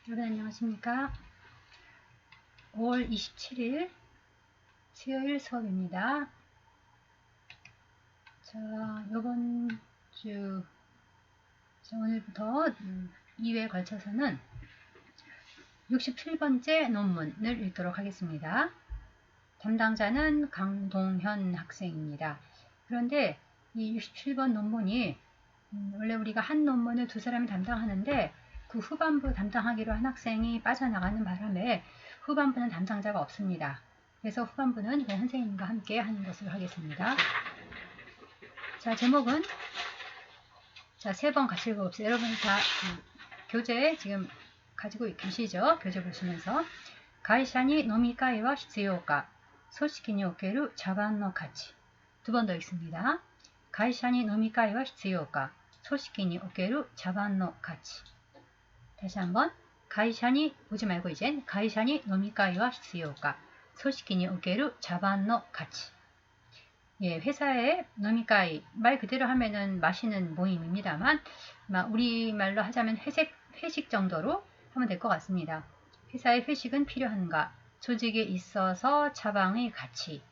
여러분 안녕하십니까? 5월 27일 수요일 수업입니다. 자, 이번 주 오늘부터 2회에 걸쳐서는 67번째 논문을 읽도록 하겠습니다. 담당자는 강동현 학생입니다. 그런데 이 67번 논문이 원래 우리가 한 논문을 두 사람이 담당하는데 그 후반부 담당하기로 한 학생이 빠져나가는 바람에 후반부는 담당자가 없습니다. 그래서 후반부는 선생님과 함께 하는 것으로 하겠습니다. 자, 제목은 자, 3번 같이 읽어봅시다. 여러분 다 교재 지금 가지고 계시죠? 교재 보시면서 会社に飲み会は必要か? 組織における茶番の価値. 두 번 더 읽습니다. 会社に飲み会は必要か? 組織における茶番の価値. 다시 한번 会社に 보지 말고 이젠 会社に飲み会は必要か? 組織における茶番の価値. 예, 회사의 노미카이 말 그대로 하면은 마시는 모임입니다만 우리말로 하자면 회식 정도로 하면 될 것 같습니다. 회사의 회식은 필요한가? 조직에 있어서 차방의 가치.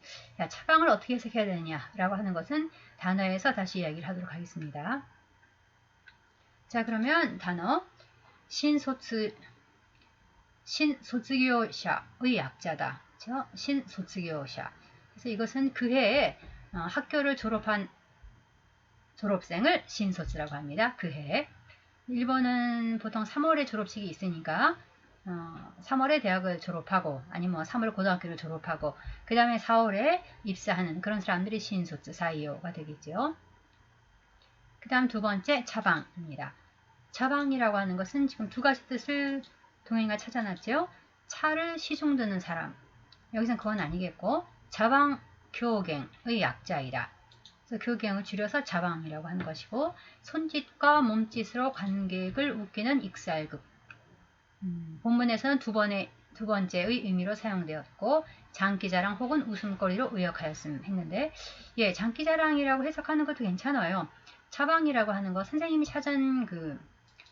야, 차방을 어떻게 해석해야 되느냐라고 하는 것은 단어에서 다시 이야기를 하도록 하겠습니다. 자, 그러면 단어 신소츠교샤의 약자다. 그렇죠? 신소츠교샤. 그래서 이것은 그 해에 학교를 졸업한 졸업생을 신소츠라고 합니다. 그 해에. 일본은 보통 3월에 졸업식이 있으니까 3월에 대학을 졸업하고 아니면 3월 고등학교를 졸업하고 그 다음에 4월에 입사하는 그런 사람들이 신소츠 사이오가 되겠죠. 그 다음 두 번째 차방입니다. 차방이라고 하는 것은 지금 두 가지 뜻을 동행이가 찾아놨죠. 차를 시중드는 사람. 여기선 그건 아니겠고 자방 교갱의 약자이다. 그래서 교갱을 줄여서 자방이라고 하는 것이고 손짓과 몸짓으로 관객을 웃기는 익살극. 본문에서는 두 번째의 의미로 사용되었고 장기자랑 혹은 웃음거리로 의역하였음 했는데 예, 장기자랑이라고 해석하는 것도 괜찮아요. 자방이라고 하는 것 선생님이 찾은 그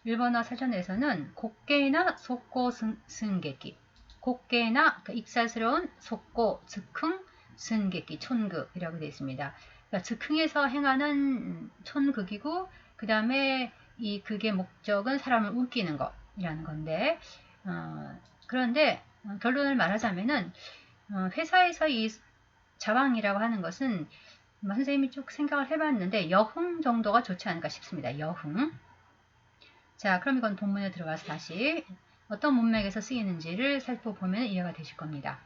일본어 사전에서는 곡계나 속고 승객기 곡계나 그 익살스러운 속고 즉흥 승객기 촌극이라고 되어 있습니다. 그러니까 즉흥에서 행하는 촌극이고 그 다음에 이 극의 목적은 사람을 웃기는 것이라는 건데 그런데 결론을 말하자면은 회사에서 이 자방이라고 하는 것은 선생님이 쭉 생각을 해봤는데 여흥 정도가 좋지 않을까 싶습니다. 여흥. 자, 그럼 이건 본문에 들어가서 다시 어떤 문맥에서 쓰이는지를 살펴보면 이해가 되실 겁니다.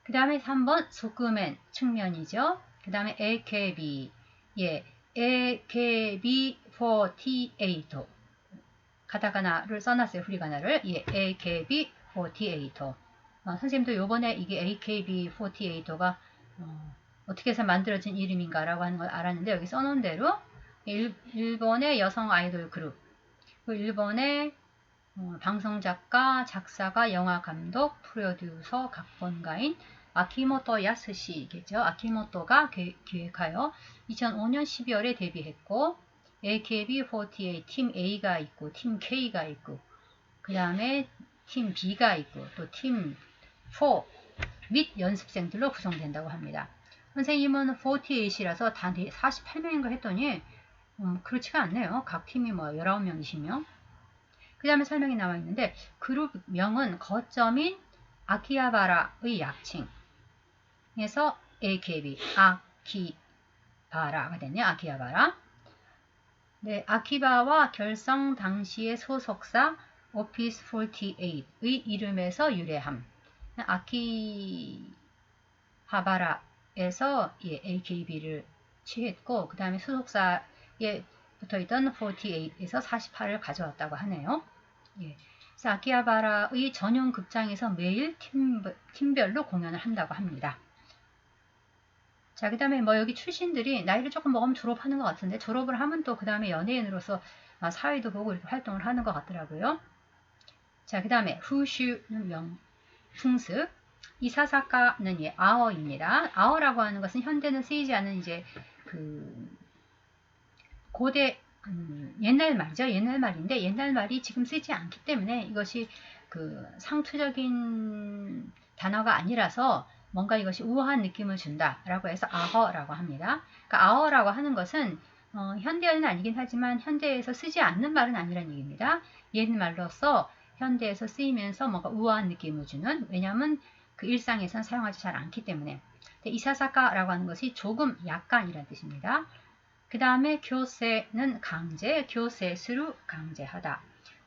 그 다음에 3번 소크맨 측면이죠. 그 다음에 AKB 예, AKB48 가타카나를 써놨어요. 후리가나를 예, AKB48 선생님도 요번에 이게 AKB48가 어떻게 해서 만들어진 이름인가 라고 하는 걸 알았는데 여기 써놓은 대로 일본의 여성 아이돌 그룹 일본의 방송작가, 작사가, 영화감독, 프로듀서, 각본가인 아키모토 야스시겠죠. 아키모토가 기획하여 2005년 12월에 데뷔했고 AKB48 팀 A가 있고 팀 K가 있고 그 다음에 팀 B가 있고 또 팀 4 및 연습생들로 구성된다고 합니다. 선생님은 48이라서 다 48명인가 했더니 그렇지가 않네요. 각 팀이 뭐 19명, 20명. 그 다음에 설명이 나와 있는데 그룹명은 거점인 아키하바라의 약칭에서 AKB, 아키바라가 됐네요. 아키하바라. 네, 아키바와 결성 당시의 소속사 오피스 48의 이름에서 유래함. 아키하바라에서 예, AKB를 취했고 그 다음에 소속사에 붙어있던 48에서 48을 가져왔다고 하네요. 예. 그래서 아키하바라의 전용 극장에서 매일 팀별로 공연을 한다고 합니다. 자, 그 다음에 뭐 여기 출신들이 나이를 조금 먹으면 졸업하는 것 같은데 졸업을 하면 또 그 다음에 연예인으로서 사회도 보고 이렇게 활동을 하는 것 같더라고요. 자, 그 다음에 후슈는 풍습, 이사사카는 예, 아어입니다. 아어라고 하는 것은 현대는 쓰이지 않은 이제 그 고대 옛날 말이죠. 옛날 말인데 옛날 말이 지금 쓰지 않기 때문에 이것이 그 상투적인 단어가 아니라서 뭔가 이것이 우아한 느낌을 준다라고 해서 아허라고 합니다. 그러니까 아허라고 하는 것은 현대어는 아니긴 하지만 현대에서 쓰지 않는 말은 아니라는 얘기입니다. 옛말로서 현대에서 쓰이면서 뭔가 우아한 느낌을 주는, 왜냐하면 그 일상에서는 사용하지 잘 않기 때문에. 이사사카라고 하는 것이 조금, 약간이라는 뜻입니다. 그 다음에 교세는 강제, 교세스루 강제하다.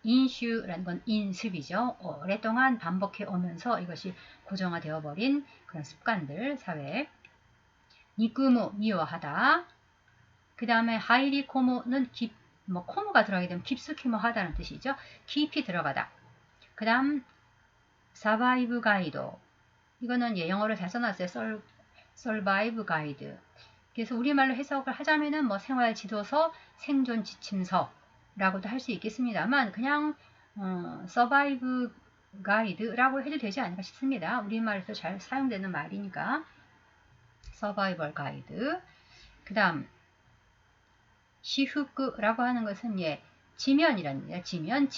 인슈라는 건 인습이죠. 오랫동안 반복해 오면서 이것이 고정화되어 버린 그런 습관들, 사회에. 니꾸무, 미워하다. 그 다음에 하이리코무는 코무가 들어가게 되면 깊숙이 하다는 뜻이죠. 깊이 들어가다. 그 다음 서바이브 가이드. 이거는 영어로 잘 써놨어요. 서바이브 가이드. 그래서 우리말로 해석을 하자면은 뭐 생활 지도서, 생존 지침서라고도 할 수 있겠습니다만 그냥 서바이브 가이드라고 해도 되지 않을까 싶습니다. 우리말에서 잘 사용되는 말이니까. 서바이벌 가이드. 그 다음 시후크라고 하는 것은 지면이라는 얘기예요. 지면,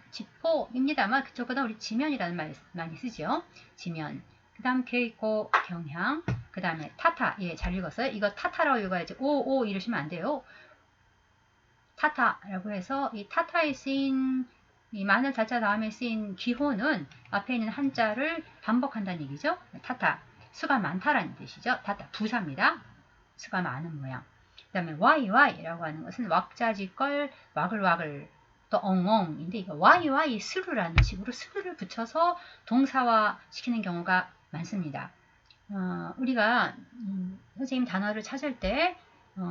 지포입니다만 그쪽보다 우리 지면이라는 말 많이 쓰죠. 지면. 그 다음 케이코, 경향. 그 다음에 타타, 잘 읽었어요. 이거 타타라고 읽어야지. 오 이러시면 안 돼요. 타타라고 해서 이 타타에 쓰인 이 마늘 자자 다음에 쓰인 기호는 앞에 있는 한자를 반복한다는 얘기죠. 타타, 수가 많다라는 뜻이죠. 타타, 부사입니다. 수가 많은 모양. 그 다음에 YY라고 하는 것은 왁자지껄, 와글와글, 또 엉엉인데 이거 YY 스루라는 식으로 스루를 붙여서 동사화 시키는 경우가 많습니다. 우리가 선생님 단어를 찾을 때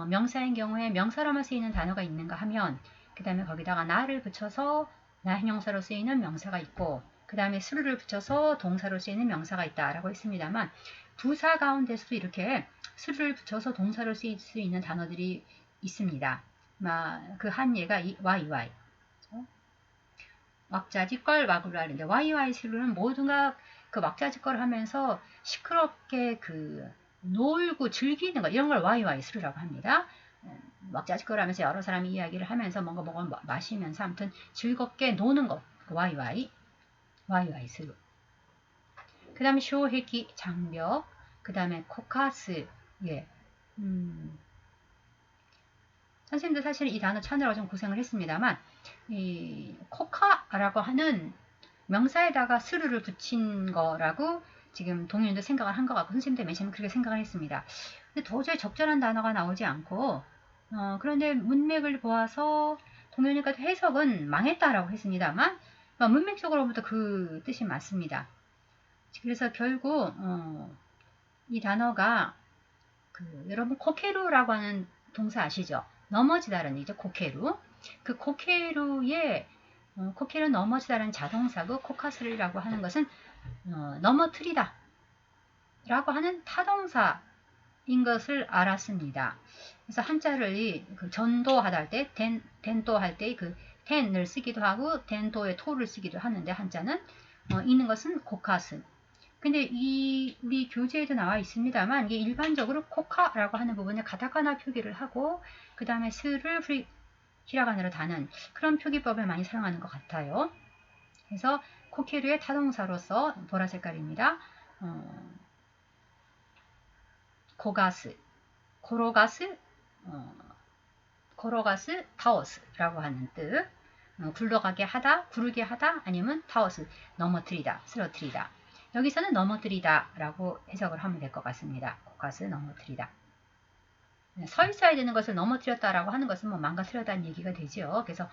명사인 경우에 명사로만 쓰이는 단어가 있는가 하면 그 다음에 거기다가 나를 붙여서 나 형용사로 쓰이는 명사가 있고 그 다음에 스루를 붙여서 동사로 쓰이는 명사가 있다라고 했습니다만 부사 가운데서도 이렇게 스루를 붙여서 동사로 쓰일 수 있는 단어들이 있습니다. 그 한 예가 이 YY. 왁자지껄 와글와글인데 YY 스루는 모두가 그 왁자지껄을 하면서 시끄럽게 놀고 즐기는 거 이런 걸 YY 스루라고 합니다. 왁자지껄 하면서 여러 사람이 이야기를 하면서 뭔가 마시면서 아무튼 즐겁게 노는 것 YY 스루. 그 다음에 쇼헤기 장벽. 그 다음에 코카스. 선생님도 사실 이 단어 찾느라고 좀 고생을 했습니다만 이 코카라고 하는 명사에다가 스루를 붙인 거라고 지금 동료님도 생각을 한 것 같고 선생님도 맨 처음에 그렇게 생각을 했습니다. 근데 도저히 적절한 단어가 나오지 않고 그런데 문맥을 보아서 동료님과 해석은 망했다라고 했습니다만 문맥적으로부터 그 뜻이 맞습니다. 그래서 결국 이 단어가 여러분 코케루라고 하는 동사 아시죠? 넘어지다라는 얘기죠. 코케루. 그 코케루의 코케루 넘어지다라는 자동사고 코카스리라고 하는 것은 넘어뜨리다 라고 하는 타동사인 것을 알았습니다. 그래서 한자를 전도하다 할 때 덴도 할 때 그 텐을 쓰기도 하고 덴도의 토를 쓰기도 하는데 한자는 있는 것은 코카스. 근데 우리 교재에도 나와 있습니다만 이게 일반적으로 코카라고 하는 부분에 가타카나 표기를 하고 그 다음에 스를 히라가나로 다는 그런 표기법을 많이 사용하는 것 같아요. 그래서 코케루의 타동사로서 보라 색깔입니다. 고가스, 고로가스, 고로가스, 타오스라고 하는 뜻. 굴러가게 하다, 구르게 하다, 아니면 타오스, 넘어뜨리다, 쓰러뜨리다. 여기서는 넘어뜨리다 라고 해석을 하면 될 것 같습니다. 고가스, 넘어뜨리다. 서 있어야 되는 것을 넘어뜨렸다라고 하는 것은 망가뜨렸다는 얘기가 되죠. 그래서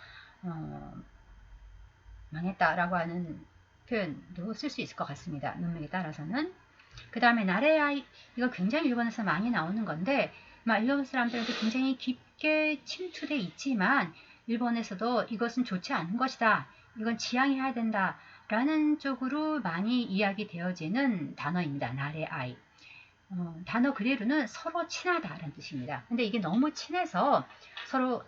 망했다라고 하는 표현도 쓸 수 있을 것 같습니다. 문맥에 따라서는. 그 다음에 나레아이, 이거 굉장히 일본에서 많이 나오는 건데 일본 사람들한테 굉장히 깊게 침투돼 있지만 일본에서도 이것은 좋지 않은 것이다. 이건 지양해야 된다. 라는 쪽으로 많이 이야기되어지는 단어입니다. 나레아이. 단어 그대로는 서로 친하다라는 뜻입니다. 근데 이게 너무 친해서 서로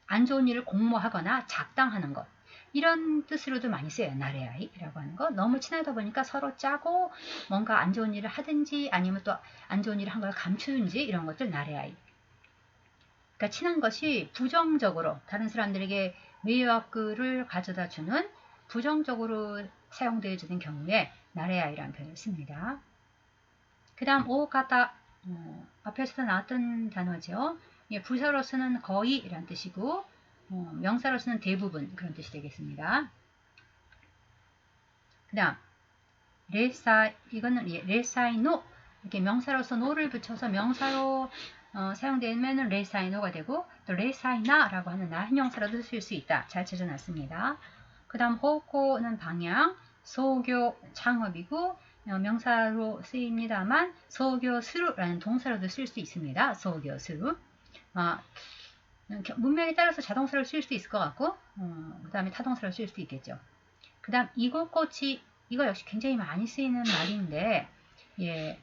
안 좋은 일을 공모하거나 작당하는 것 이런 뜻으로도 많이 쓰여요. 나레아이라고 하는 거. 너무 친하다 보니까 서로 짜고 뭔가 안 좋은 일을 하든지 아니면 또 안 좋은 일을 한 걸 감추든지 이런 것들 나레아이. 그러니까 친한 것이 부정적으로 다른 사람들에게 외화글을 가져다 주는 부정적으로 사용되어지는 경우에 나레아이라는 표현을 씁니다. 그 다음 오가타 앞에서도 나왔던 단어죠. 예, 부사로 쓰는 거의라는 뜻이고 명사로 쓰는 대부분 그런 뜻이 되겠습니다. 그 다음 레사이 이거는 레사이노 이렇게 명사로서 노를 붙여서 명사로 사용되면 레사이노가 되고 또 레사이나라고 하는 나 형용사로도 쓸 수 있다. 잘 찾아놨습니다. 그 다음 호코는 방향, 소교 창업이고 명사로 쓰입니다만 소교스루라는 동사로도 쓸 수 있습니다. 소교스루 문맥에 따라서 자동사로 쓸 수 있을 것 같고 그 다음에 타동사로 쓸 수도 있겠죠. 그 다음 이곳꽃이 이거 역시 굉장히 많이 쓰이는 말인데 예,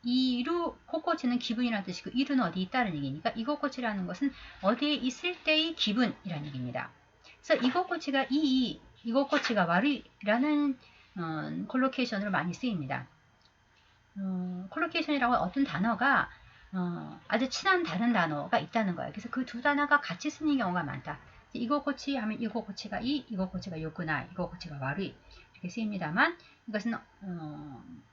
이루 코코치는 기분이라는 뜻이고 이루는 어디 있다는 얘기니까 이곳꽃이라는 것은 어디에 있을 때의 기분이라는 얘기입니다. 그래서 이곳꽃이가 이곳꽃이가 와리라는 콜로케이션으로 많이 쓰입니다. 콜로케이션이라고 어떤 단어가 아주 친한 다른 단어가 있다는 거예요. 그래서 그 두 단어가 같이 쓰는 경우가 많다. 이곳꽃이 하면 이곳꽃이가 이곳꽃이가 요구나, 이곳꽃이가 와리 이렇게 쓰입니다만 이것은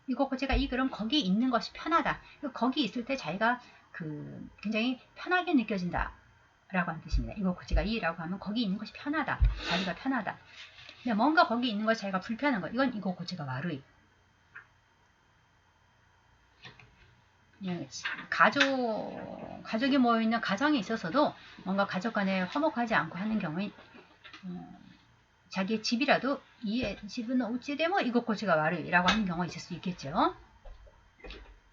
이곳꽃이가 그럼 거기 있는 것이 편하다. 거기 있을 때 자기가 굉장히 편하게 느껴진다. 라고 하는 뜻입니다. 이곳꽃이가 라고 하면 거기 있는 것이 편하다. 자기가 편하다. 근데 뭔가 거기 있는 것이 자기가 불편한 것. 이건 이곳꽃이가 와르이. 가족이 모여있는 가정에 있어서도 뭔가 가족 간에 화목하지 않고 하는 경우에 자기의 집이라도 이 집은 어찌되면 이곳꽃이가 와르이라고 하는 경우가 있을 수 있겠죠.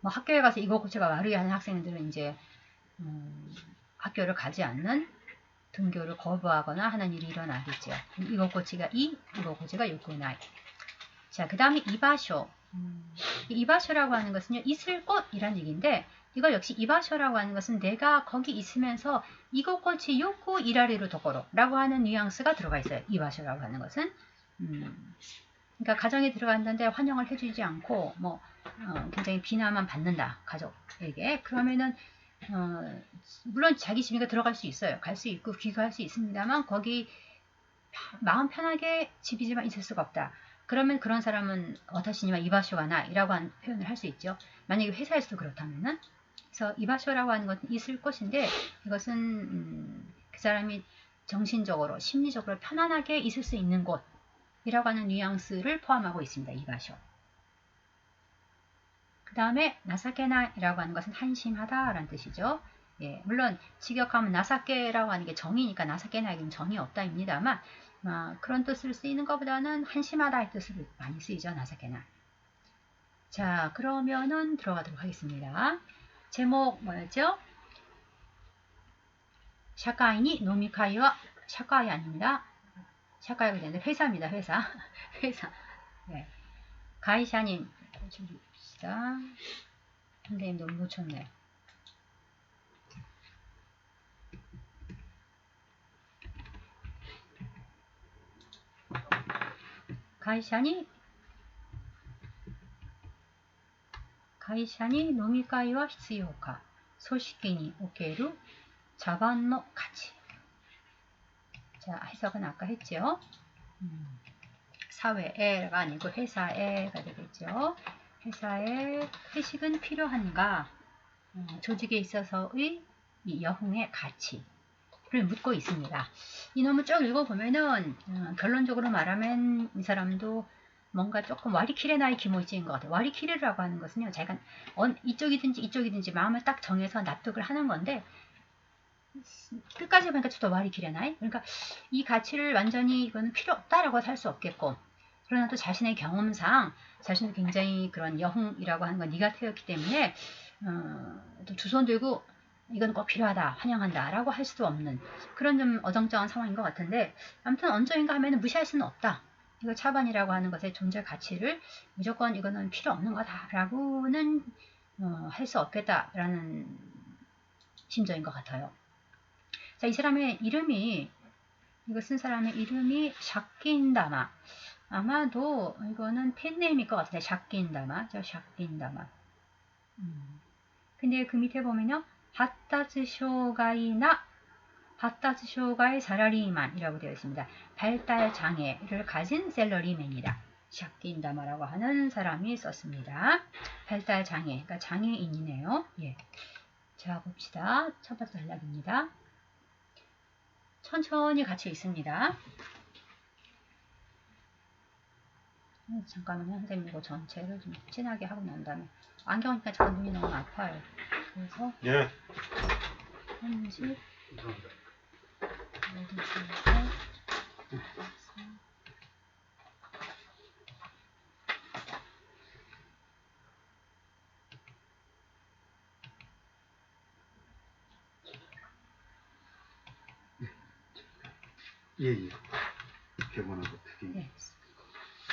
뭐 학교에 가서 이곳꽃이가 와르이 하는 학생들은 이제 학교를 가지 않는 등교를 거부하거나 하는 일이 일어나겠죠. 이곳꽃이가 이곳꽃이가 요구나이. 자, 그 다음에 이바쇼. 이바쇼라고 하는 것은요, 있을 곳이란 얘기인데, 이거 역시 이바쇼라고 하는 것은 내가 거기 있으면서 이곳꽃이 요구 이라리로 도코로 라고 하는 뉘앙스가 들어가 있어요. 이바쇼라고 하는 것은. 그러니까 가정에 들어간다는데 환영을 해주지 않고, 굉장히 비난만 받는다. 가족에게. 그러면은, 물론 자기 집이니까 들어갈 수 있어요. 갈 수 있고 귀가할 수 있습니다만, 거기 마음 편하게 집이지만 있을 수가 없다. 그러면 그런 사람은 어타시니와 이바쇼가 나이라고 하는 표현을 할 수 있죠. 만약에 회사에서도 그렇다면은 그래서 이바쇼라고 하는 것은 있을 것인데 이것은 그 사람이 정신적으로 심리적으로 편안하게 있을 수 있는 곳이라고 하는 뉘앙스를 포함하고 있습니다. 이바쇼. 그 다음에 나사케나이라고 하는 것은 한심하다라는 뜻이죠. 예, 물론 직역하면 나사케라고 하는 게 정의니까 나사케나이는 정이 없다입니다만 그런 뜻을 쓰이는 것보다는 한심하다의 뜻으로 많이 쓰이죠. 나사케나. 자, 그러면은 들어가도록 하겠습니다. 제목 뭐였죠? 샤카이니 노미카이와 샤카이 아닙니다. 샤카이가 되는데 회사입니다. 회사. 회사. 네. 가이샤님 줄입시다. 선생님 너무 놓쳤네. 가이샤니飲み会は必要か組織における茶番の価値 자, 해석은 아까 했죠. 사회에가 아니고 회사에가 되겠죠. 회사에 회식은 필요한가? 조직에 있어서의 이 여흥의 가치를 묻고 있습니다. 이 놈을 쭉 읽어보면은 결론적으로 말하면 이 사람도 뭔가 조금 와리키레나이 기모이지인 것 같아요. 와리키레라고 하는 것은요, 자기가 이쪽이든지 마음을 딱 정해서 납득을 하는 건데 끝까지 보니까 저도 와리키레나이. 그러니까 이 가치를 완전히 이거는 필요 없다라고 할 수 없겠고, 그러나 또 자신의 경험상 자신도 굉장히 그런 여흥이라고 하는 건 니가테였기 때문에 또 두 손 들고 이건 꼭 필요하다, 환영한다 라고 할 수도 없는 그런 좀 어정쩡한 상황인 것 같은데, 아무튼 언제인가 하면 무시할 수는 없다. 이거 차반이라고 하는 것의 존재 가치를 무조건 이거는 필요 없는 거다라고는 할 수 없겠다라는 심정인 것 같아요. 자, 이 사람의 이름이 이거 쓴 사람의 이름이 샤킨다마. 아마도 이거는 팬네임일 것 같은데 샤킨다마. 근데 그 밑에 보면요, 発達障害サラリーマン이라고 되어 있습니다. 발달 장애를 가진 셀러리맨이다. 샤킨다마라고 하는 사람이 썼습니다. 발달 장애, 그러니까 장애인이네요. 예. 자, 봅시다. 첫 번째 단락입니다. 천천히 같이 있습니다. 잠깐만요. 선생님 이거 전체를 좀 진하게 하고 난 다음에 안경이니까 잠깐 눈이 너무 아파요. 그래서 예. 편집 예. 개봉하고 특히. 네,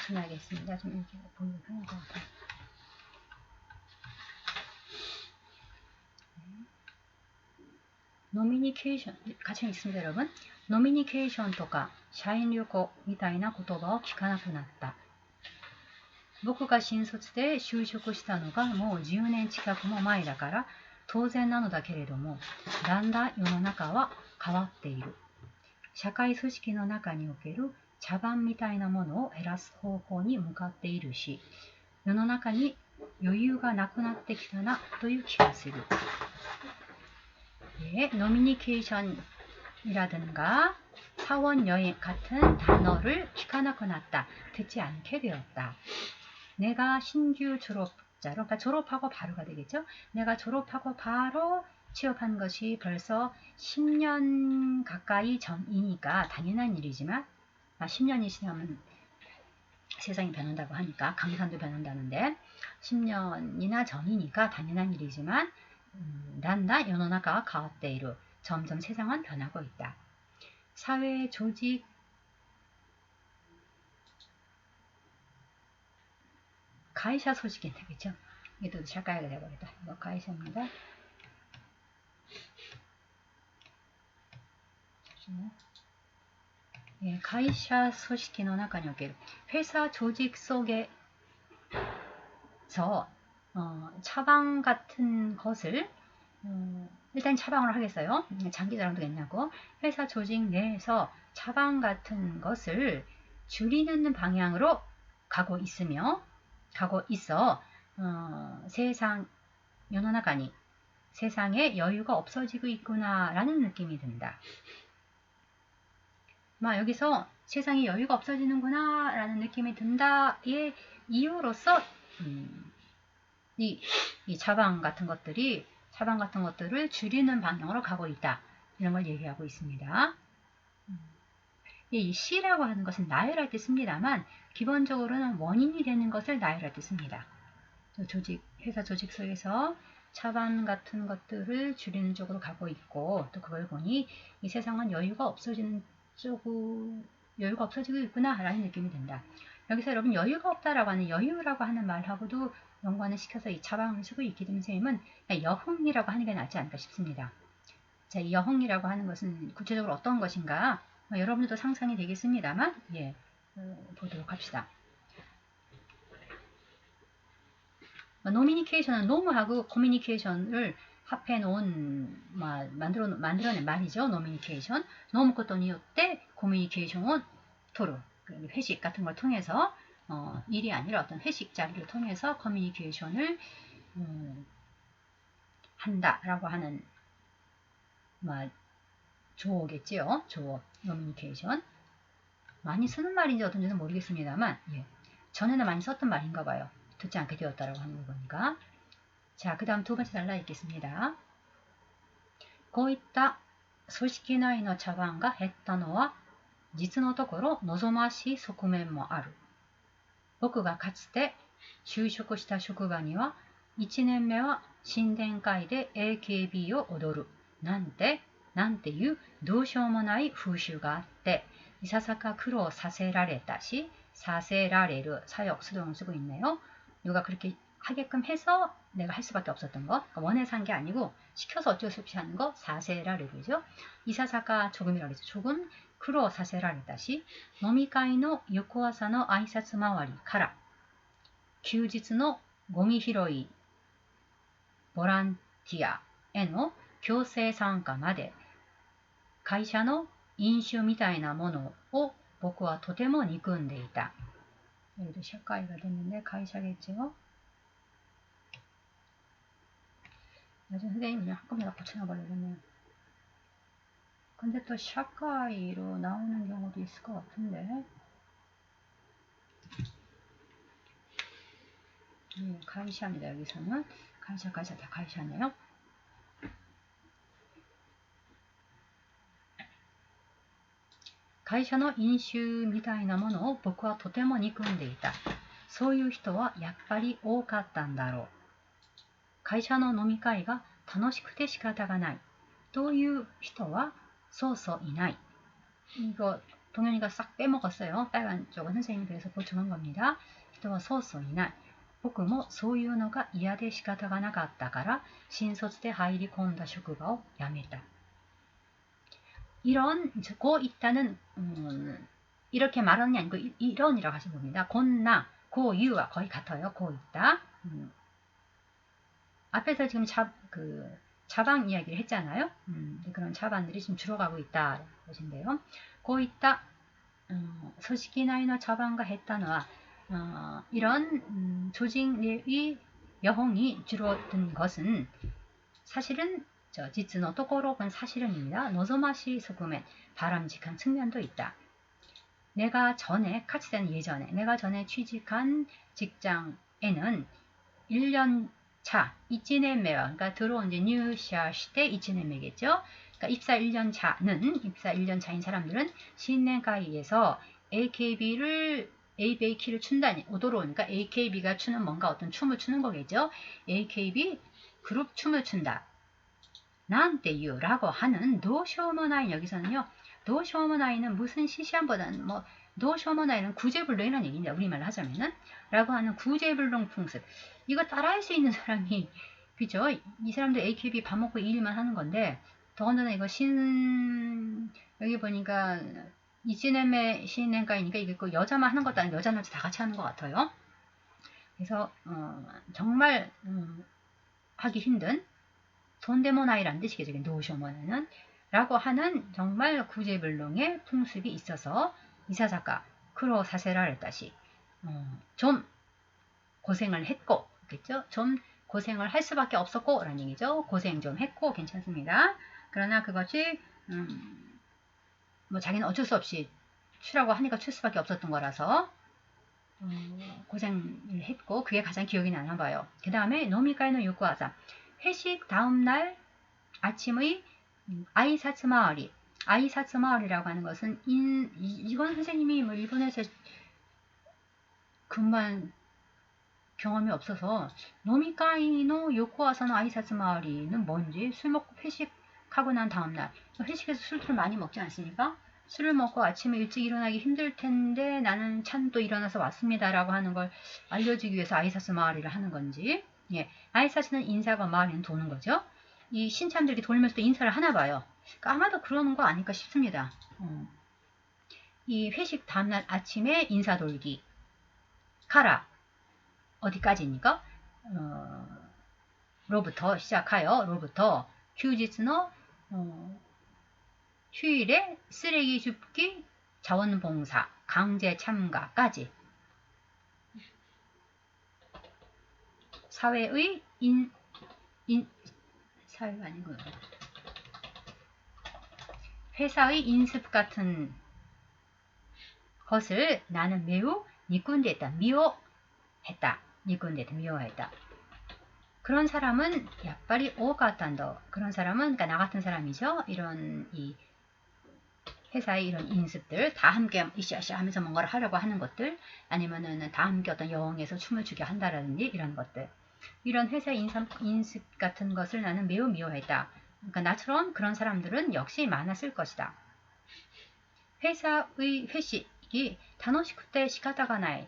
준하겠습니다. 좀 이렇게 보면 편할 것 같아요. 노미니케이션 같이 있습니다, 여러분. 노미니케이션 とか社員旅行みたいな言葉を聞かなくなった。僕が新卒で就職したのがもう10年近くも前だから当然なのだけれども、だんだん世の中は変わっている。社会組織の中における茶番みたいなものを減らす方向に向かっているし、世の中に余裕がなくなってきたなという気がする。예, 노미니케이션이라든가 사원 여행 같은 단어를 기가나고 났다. 듣지 않게 되었다. 내가 신규 졸업자로, 그러니까 졸업하고 바로가 되겠죠. 내가 졸업하고 바로 취업한 것이 벌써 10년 가까이 전이니까 당연한 일이지만 10년이 지나면 세상이 변한다고 하니까 강산도 변한다는데 10년이나 전이니까 당연한 일이지만 난다世の中が 変わっている. 점점 세상은 변하고 있다. 사회 조직 가이샤 소식이 되겠죠. 이것도 샤카이가 되어버렸다. 이거 가이샤입니다. 예, 가이샤 소식의 中における 회사 조직 속에서 차방 같은 것을 일단 차방을 하겠어요. 장기자랑도 괜찮고 회사 조직 내에서 차방 같은 것을 줄이는 방향으로 가고 있어 세상 世の中に 세상에 여유가 없어지고 있구나 라는 느낌이 든다. 여기서 세상에 여유가 없어지는구나 라는 느낌이 든다의 이유로서 이 차방 같은 것들을 줄이는 방향으로 가고 있다. 이런 걸 얘기하고 있습니다. 이 C라고 하는 것은 나열할 때 씁니다만 기본적으로는 원인이 되는 것을 나열할 때 씁니다. 회사 조직 속에서 차방 같은 것들을 줄이는 쪽으로 가고 있고 또 그걸 보니 이 세상은 여유가 없어지고 있구나 라는 느낌이 든다. 여기서 여러분 여유가 없다라고 하는 여유라고 하는 말하고도 연관을 시켜서 이 차방을 쓰고 있기 때문에 선생님은 여흥이라고 하는 게 낫지 않을까 싶습니다. 자, 이 여흥이라고 하는 것은 구체적으로 어떤 것인가 여러분들도 상상이 되겠습니다만 예, 보도록 합시다. 노미니케이션은 노무하고 커뮤니케이션을 합해 놓은 만들어낸 말이죠. 노미니케이션. 노무ことによって커뮤니케이션을 토르 회식 같은 걸 통해서 일이 아니라 어떤 회식 자리를 통해서 커뮤니케이션을 한다라고 하는 조어겠지요. 조어, 커뮤니케이션. 많이 쓰는 말인지 어떤지는 모르겠습니다만 예. 전에는 많이 썼던 말인가 봐요. 듣지 않게 되었다라고 하는 거니까. 자, 그 다음 두 번째 단락 읽겠습니다. こういった組織内の茶番が減ったのは実のところ望ましい側面もある。僕がかつて就職した職場には1年目は新年会で AKB を踊るなんていうどうしようもない風習があっていささか苦労させられたしさせられる사역 수동을 쓰고 있네요. 누가 그렇게 하게끔 해서 내가 할 수밖에 없었던 거 그러니까 원해서 한 게 아니고 시켜서 어쩔 수 없이 하는 거 사세라레르죠. 이사사가 조금이라고 했죠. 조금苦労 사세라레다시 飲み会の翌朝の挨拶回りから休日のゴミ拾いボランティアへの強制参加まで会社の飲酒みたいなものを僕はとても憎んでいた. 여기도 샤카이가 됐는데 가이샤겠죠? 나중에 선생님이 그냥 한꺼번에 고쳐놔버리겠네요. 근데 또 샤카이로 나오는 경우도 있을 것 같은데. 가이샤입니다. 여기서는 가이샤 다 가이샤네요. 가이샤の飲酒みたいなものを僕はとても憎んでいた。そういう人はやっぱり多かったんだろう。会社の飲み会が楽しくて仕方がないという人はそうそういない. 이거 동현이가 싹 빼먹었어요. 빨간 쪽은 선생님이 그래서 보충한 겁니다. 人はそうそういない. 僕もそういうのが嫌で仕方がなかったから新卒で入り込んだ職場を辞めた. 이런, 고 있다는 이렇게 말하는 게 아니고 이런이라고 하시면 됩니다. 곤나, 고, 유와 거의 같아요. 고 있다. 앞에서 지금 자방 이야기를 했잖아요. 그런 자반들이 지금 줄어가고 있다 보신데요. 고 있다. 소식이 나이의 자반과 했다는 이런 조직 내의 여홍이 줄어든 것은 사실은実のところ건 사실은입니다. 노조마시側面, 바람직한 측면도 있다. 내가 전에, 카츠는 예전에, 내가 전에 취직한 직장에는 1년 차, 1年目와, 그러니까 들어온 이제入社して 1年目겠죠. 그러니까 입사 1년 차는, 입사 1년 차인 사람들은 신년가이에서 AKB를 춘다니, 오도로니까 AKB가 추는 뭔가 어떤 춤을 추는 거겠죠. AKB 그룹 춤을 춘다. 난때유 라고 하는 도쇼모나이 여기서는요. 도쇼모나이는 무슨 시시함보다는 도쇼모나이는 구제불능이라는 얘기입니다. 우리말로 하자면은 라고 하는 구제불능 풍습. 이거 따라할 수 있는 사람이 그죠? 이 사람들 AKB 밥 먹고 이 일만 하는 건데 더군다나 이거 여기 보니까 이즈넴의 신년가이니까 이게 그 여자만 하는 것도 아니고 여자 남자 다 같이 하는 것 같아요. 그래서 정말 하기 힘든 손데모나이라는 뜻이겠죠. 노쇼모나는 라고 하는 정말 구제불능의 풍습이 있어서 이사사카 크로 사세라를 다시 좀 고생을 했고 그렇겠죠? 좀 고생을 할 수밖에 없었고 라는 얘기죠. 고생 좀 했고 괜찮습니다. 그러나 그것이 자기는 어쩔 수 없이 추라고 하니까 출 수밖에 없었던 거라서 고생을 했고 그게 가장 기억이 나나 봐요. 그 다음에 노미카이노 요쿠아사 회식 다음날 아침의 아이사츠 마을이 아이사츠 마을이라고 하는 것은 이건 선생님이 일본에서 근무한 경험이 없어서 노미카이노 요코와서는 아이사츠 마을이는 뭔지 술 먹고 회식하고 난 다음날 회식에서 술을 많이 먹지 않습니까? 술을 먹고 아침에 일찍 일어나기 힘들 텐데 나는 참 또 일어나서 왔습니다 라고 하는 걸 알려주기 위해서 아이사츠 마을이를 하는 건지 예, 아이사츠는 인사가 마을에는 도는 거죠. 이 신참들이 돌면서 또 인사를 하나 봐요. 그러니까 아마도 그러는 거 아닐까 싶습니다. 이 회식 다음날 아침에 인사 돌기 카라 어디까지입니까? 로부터 시작하여 로부터 휴지츠노 휴일에 쓰레기 줍기 자원봉사 강제 참가까지 사회의 사회가 아니고요. 회사의 인습 같은 것을 나는 매우 니꾼데했다. 미워했다. 니꾼데했다. 미워했다. 그런 사람은 야빨이 오가탄더. 그런 사람은 그러니까 나 같은 사람이죠. 이런 이 회사의 이런 인습들 다 함께 이샤샤 하면서 뭔가를 하려고 하는 것들 아니면은 다 함께 어떤 여행에서 춤을 추게 한다라든지 이런 것들 이런 회사의 인습 같은 것을 나는 매우 미워했다. 그러니까 나처럼 그런 사람들은 역시 많았을 것이다. 회사의 회식이 다노시쿠테 시카타가 나이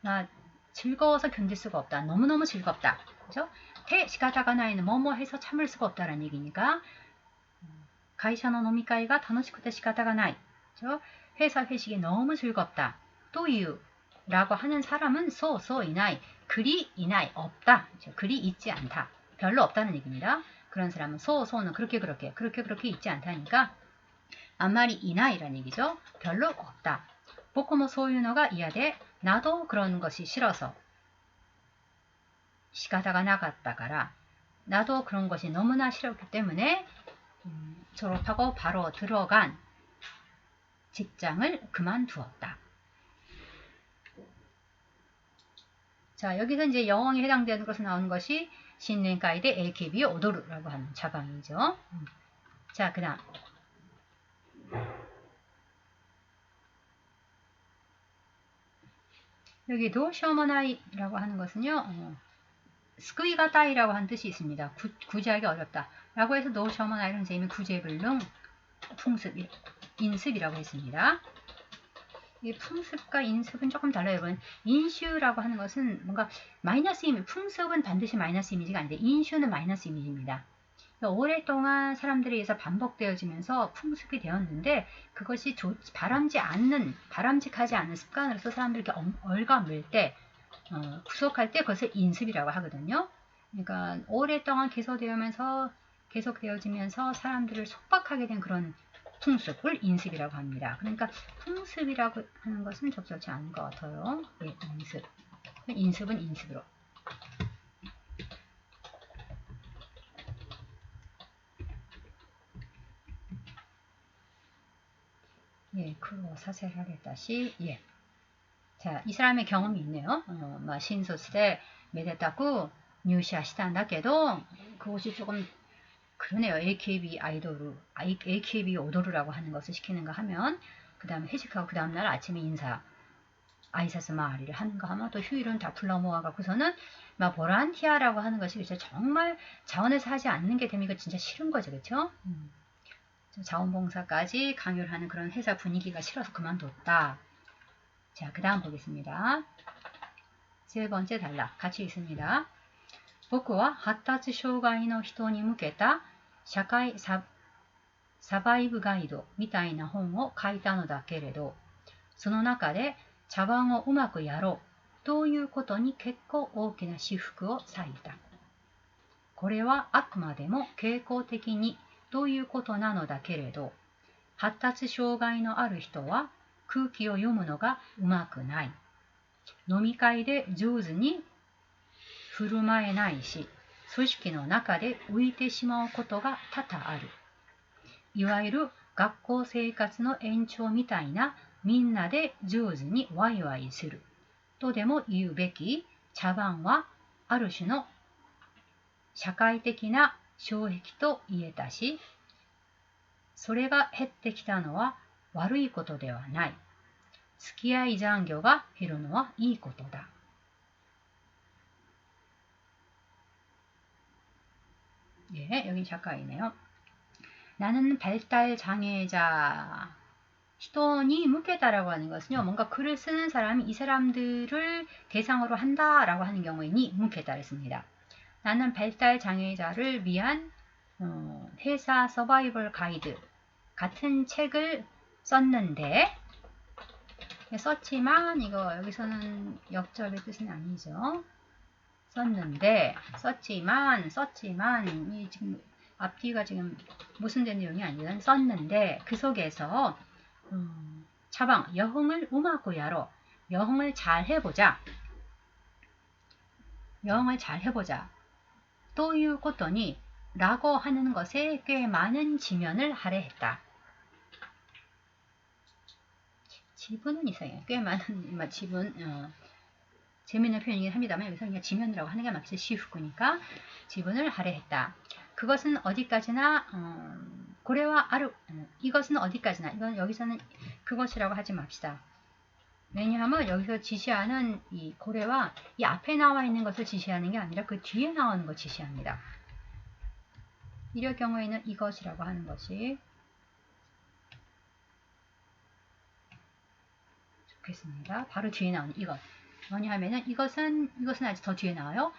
나 즐거워서 견딜 수가 없다. 너무너무 즐겁다. 그죠? 테 시카타가 나이는 뭐뭐 해서 참을 수가 없다라는 얘기니까 가이샤노 노미카이가 다노시쿠테 시카타가 나이 그죠? 회사 회식이 너무 즐겁다. 또유 라고 하는 사람은 소이나이 그리 이나이 없다. 그리 있지 않다. 별로 없다는 얘기입니다. 그런 사람은 소는 그렇게 있지 않다니까 아마리 이나이라는 얘기죠. 별로 없다. 보코모 소유노가 이하데 나도 그런 것이 싫어서 시가다가 나갔다가라 나도 그런 것이 너무나 싫었기 때문에 졸업하고 바로 들어간 직장을 그만두었다. 자, 여기서 이제 영어에 해당되는 것으로 나오는 것이 신넨카이데 AKB 오도르라고 하는 자방이죠. 자, 그 다음 여기 도쇼모나이라고 하는 것은요. 스쿠이가타이라고 하는 뜻이 있습니다. 구제하기 어렵다. 라고 해서 도쇼모나이는 선생님이 구제불능 풍습, 인습이라고 했습니다. 이 풍습과 인습은 조금 달라요. 여러분. 인슈라고 하는 것은 뭔가 마이너스 이미지, 풍습은 반드시 마이너스 이미지가 아닌데 인슈는 마이너스 이미지입니다. 오랫동안 사람들에 의해서 반복되어지면서 풍습이 되었는데 그것이 바람직하지 않는 습관으로서 사람들이 이렇게 얽어물 때 구속할 때 그것을 인습이라고 하거든요. 그러니까 오랫동안 계속되어지면서 사람들을 속박하게 된 그런 풍습을 인습이라고 합니다. 그러니까 풍습이라고 하는 것은 적절치 않은 것 같아요. 예, 인습은 인습으로. 예, 크로 사세라레다시 예. 자, 이 사람의 경험이 있네요. 신소스에 메데타쿠入社したんだけど 그것이 조금 그러네요. AKB AKB 오도르라고 하는 것을 시키는가 하면 그 다음에 회식하고 그 다음날 아침에 아이사스 마리를 하는가 하면 또 휴일은 다 불러 모아갖고서는 보란티아라고 하는 것이 그렇죠. 정말 자원에서 하지 않는 게 되면 이거 진짜 싫은 거죠. 그렇죠? 자원봉사까지 강요를 하는 그런 회사 분위기가 싫어서 그만뒀다. 자, 그 다음 보겠습니다. 세 번째 단락 같이 있습니다. 僕は発達障害の人に向けた社会サバイブガイドみたいな本を書いたのだけれど、その中で茶番をうまくやろうということに結構大きな私腹を割いた。これはあくまでも傾向的にということなのだけれど、発達障害のある人は空気を読むのがうまくない。飲み会で上手に振る舞えないし、組織の中で浮いてしまうことが多々ある。いわゆる学校生活の延長みたいなみんなで上手にワイワイするとでも言うべき茶番はある種の社会的な障壁と言えたし、それが減ってきたのは悪いことではない。付き合い残業が減るのはいいことだ。예, 여기 작가이네요. 나는 발달 장애자 히토니 무케다라고 하는 것은요. 뭔가 글을 쓰는 사람이 이 사람들을 대상으로 한다라고 하는 경우에니 무케다를 씁니다. 나는 발달 장애자를 위한 회사 서바이벌 가이드 같은 책을 썼는데 썼지만 이거 여기서는 역접의 뜻은 아니죠. 썼지만 이 지금 앞뒤가 지금 무슨 된 내용이 아니라 썼는데 그 속에서 차방 여흥을 우마구야로 여흥을 잘 해보자 또いうことに라고 하는 것에 꽤 많은 지면을 할애했다. 지분은 이상해요. 꽤 많은 지분 재미있는 표현이긴 합니다만 여기서 그냥 지면이라고 하는 게 맞지 시후구니까 지분을 할애했다. 그것은 어디까지나 고래와 아르 이것은 어디까지나 이건 여기서는 그것이라고 하지 맙시다. 왜냐하면 여기서 지시하는 이 고래와 이 앞에 나와 있는 것을 지시하는 게 아니라 그 뒤에 나오는 것 지시합니다. 이럴 경우에는 이것이라고 하는 것이 좋겠습니다. 바로 뒤에 나오는 이것. 뭐냐 하면은 이것은 아직 더 뒤에 나와요.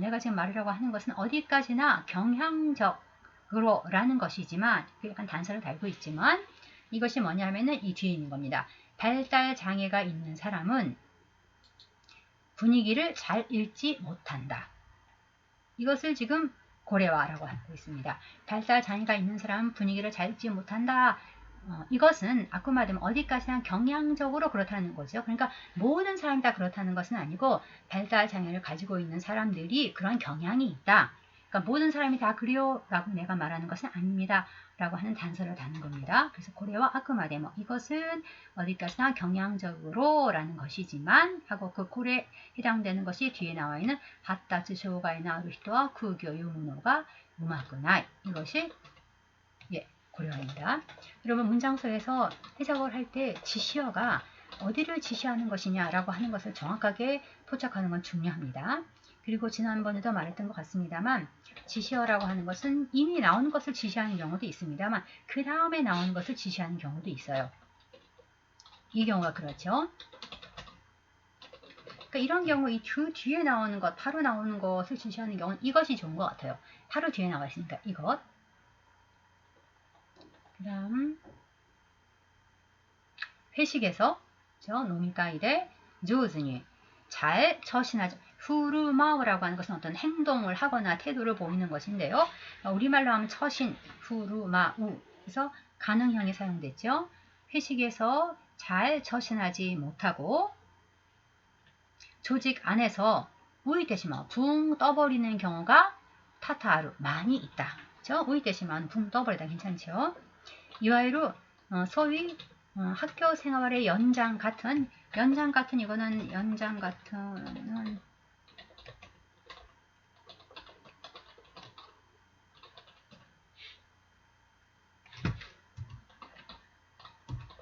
내가 지금 말이라고 하는 것은 어디까지나 경향적으로 라는 것이지만 약간 단서를 달고 있지만 이것이 뭐냐 하면은 이 뒤에 있는 겁니다. 발달 장애가 있는 사람은 분위기를 잘 읽지 못한다. 이것을 지금 고래와라고 하고 있습니다. 발달 장애가 있는 사람은 분위기를 잘 읽지 못한다. 이것은 아까 말하면 어디까지나 경향적으로 그렇다는 거죠. 그러니까 모든 사람이 다 그렇다는 것은 아니고 발달 장애를 가지고 있는 사람들이 그런 경향이 있다. 그러니까 모든 사람이 다 그래요 라고 내가 말하는 것은 아닙니다. 라고 하는 단서를 다는 겁니다. 그래서 고래와 아쿠마데모 이것은 어디까지나 경향적으로 라는 것이지만 하고 그 고래에 해당되는 것이 뒤에 나와 있는 하타츠 쇼가이 나루 히토와 쿠교 유무노가 우마쿠나이 이것이 고려입니다. 여러분 문장서에서 해석을 할 때 지시어가 어디를 지시하는 것이냐라고 하는 것을 정확하게 포착하는 건 중요합니다. 그리고 지난번에도 말했던 것 같습니다만 지시어라고 하는 것은 이미 나온 것을 지시하는 경우도 있습니다만 그 다음에 나오는 것을 지시하는 경우도 있어요. 이 경우가 그렇죠. 그러니까 이런 경우 이 뒤에 나오는 것, 바로 나오는 것을 지시하는 경우는 이것이 좋은 것 같아요. 바로 뒤에 나와 있으니까 이것. 그 다음 회식에서 노미가이데 조즈니 잘 처신하죠. 후루마우라고 하는 것은 어떤 행동을 하거나 태도를 보이는 것인데요. 우리말로 하면 처신, 후루마우 그래서 가능형이 사용됐죠. 회식에서 잘 처신하지 못하고 조직 안에서 우이테시마 붕 떠버리는 경우가 타타하루 많이 있다. 그렇죠? 우이테시마는 붕 떠버리다 괜찮죠? 이와이로 소위 학교 생활의 연장 같은 이거는 연장 같은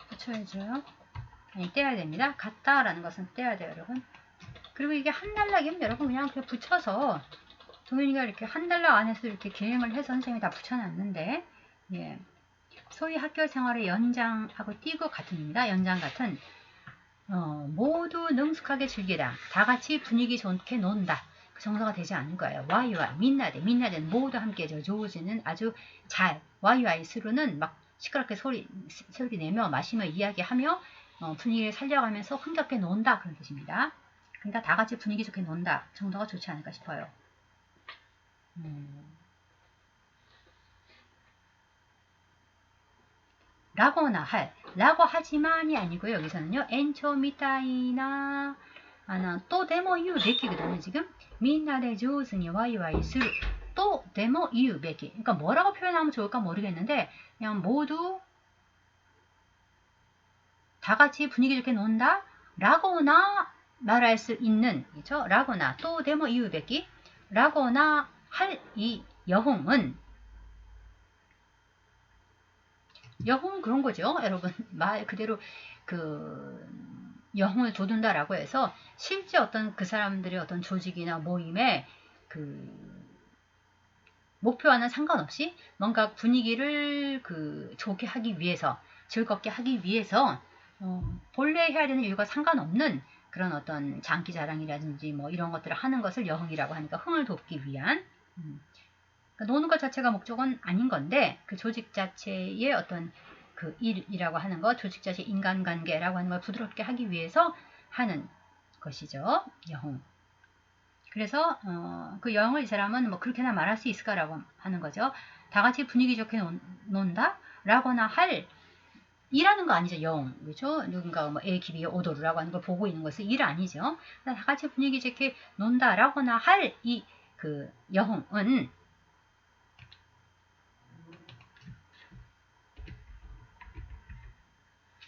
붙여야죠. 아니 떼야 됩니다. 같다라는 것은 떼야 돼요, 여러분. 그리고 이게 한 단락이면 여러분 그냥 붙여서 도윤이가 이렇게 한 단락 안에서 이렇게 기행을 해서 선생님이 다 붙여놨는데 예. 소위 학교 생활의 연장하고 띄고 같은입니다. 연장 같은 모두 능숙하게 즐기다. 다 같이 분위기 좋게 논다. 그 정도가 되지 않을 거예요. 와이와이, 민나데는 모두 함께죠. 조우지는 아주 잘. 와이와이 스루는 막 시끄럽게 소리 내며 마시며 이야기하며 분위기를 살려가면서 흥겹게 논다. 그런 뜻입니다. 그러니까 다 같이 분위기 좋게 논다. 정도가 좋지 않을까 싶어요. 라거나 라고 하지만이 아니고요. 여기서는요. 엔초 미타이나 또 데모 이유 베키거든요. 지금 민나데 조즈니 와이와이 스루 또 데모 이유 베키 그러니까 뭐라고 표현하면 좋을까 모르겠는데 그냥 모두 다 같이 분위기 좋게 논다 라거나 말할 수 있는 그렇죠? 라거나 또 데모 이유 베키 라거나 할 이 여홍은 여홍은 그런 거죠. 여러분 말 그대로 그 여홍을 돋운다라고 해서 실제 어떤 그 사람들의 어떤 조직이나 모임의 그 목표와는 상관없이 뭔가 분위기를 좋게 하기 위해서 즐겁게 하기 위해서 본래 해야 되는 이유가 상관없는 그런 어떤 장기자랑이라든지 뭐 이런 것들을 하는 것을 여흥이라고 하니까 흥을 돋기 위한 그러니까 노는 것 자체가 목적은 아닌 건데 그 조직 자체의 어떤 그 일이라고 하는 것, 조직 자체 인간관계라고 하는 걸 부드럽게 하기 위해서 하는 것이죠. 여흥. 그래서 그 여흥을 이 사람은 뭐 그렇게나 말할 수 있을까라고 하는 거죠. 다 같이 분위기 좋게 논다? 라거나 할 일하는 거 아니죠. 여흥. 그렇죠? 누군가 뭐 애 기비에 오도르라고 하는 걸 보고 있는 것은 일 아니죠. 다 같이 분위기 좋게 논다 라거나 할 이 그 여흥은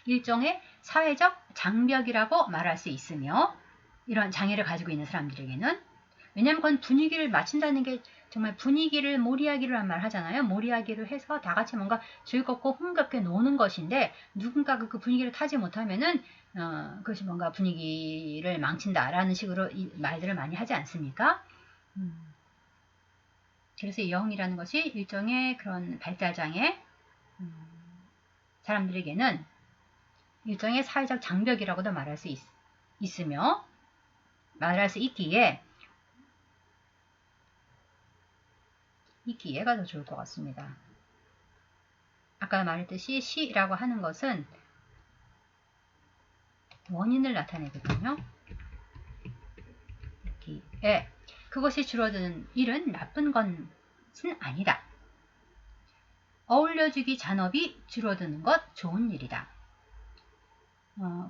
일종의 사회적 장벽이라고 말할 수 있으며 이런 장애를 가지고 있는 사람들에게는 왜냐하면 그건 분위기를 맞춘다는 게 정말 분위기를 몰이하기를 말 하잖아요. 몰이하기를 해서 다 같이 뭔가 즐겁고 흥겹게 노는 것인데 누군가가 그 분위기를 타지 못하면은 그것이 뭔가 분위기를 망친다라는 식으로 이 말들을 많이 하지 않습니까? 그래서 이 여흥이라는 것이 일종의 그런 발달장애 사람들에게는 일종의 사회적 장벽이라고도 말할 수 있으며 말할 수 있기에가 더 좋을 것 같습니다. 아까 말했듯이 시라고 하는 것은 원인을 나타내거든요. 그것이 줄어드는 일은 나쁜 건 것은 아니다. 어울려주기 잔업이 줄어드는 것 좋은 일이다.